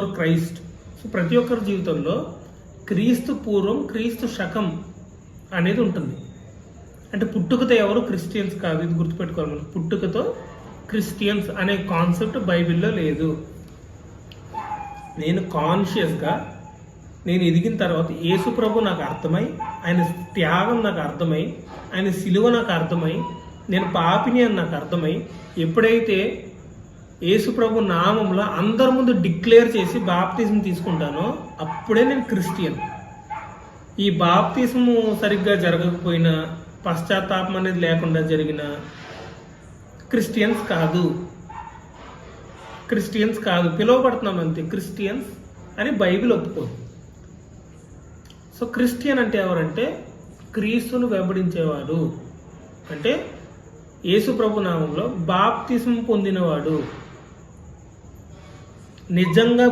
Christ. So ప్రతి ఒక్కరి జీవితంలో క్రీస్తు పూర్వం క్రీస్తు శకం అనేది ఉంటుంది. అంటే పుట్టుకతో ఎవరు క్రిస్టియన్స్ కాదు, ఇది గుర్తుపెట్టుకోవాలి మనం. పుట్టుకతో క్రిస్టియన్స్ అనే కాన్సెప్ట్ బైబిల్లో లేదు. నేను కాన్షియస్గా నేను ఎదిగిన తర్వాత యేసు ప్రభు నాకు అర్థమై, ఆయన త్యాగం నాకు అర్థమై, ఆయన సిలువ నాకు అర్థమై, నేను పాపిని అని నాకు అర్థమై, ఎప్పుడైతే యేసు ప్రభు నామంలో అందరి ముందు డిక్లేర్ చేసి బాప్తిజం తీసుకుంటానో అప్పుడే నేను క్రిస్టియన్. ఈ బాప్తిజము సరిగ్గా జరగకపోయినా, పశ్చాత్తాపం అనేది లేకుండా జరిగిన క్రిస్టియన్స్ కాదు, పిలువబడుతున్నాం అంతే క్రిస్టియన్స్ అని బైబిల్ ఒప్పుకోదు. సో క్రిస్టియన్ అంటే ఎవరంటే క్రీస్తును వెంబడించేవాడు, అంటే యేసు ప్రభు నామంలో బాప్తిజం పొందినవాడు, నిజంగా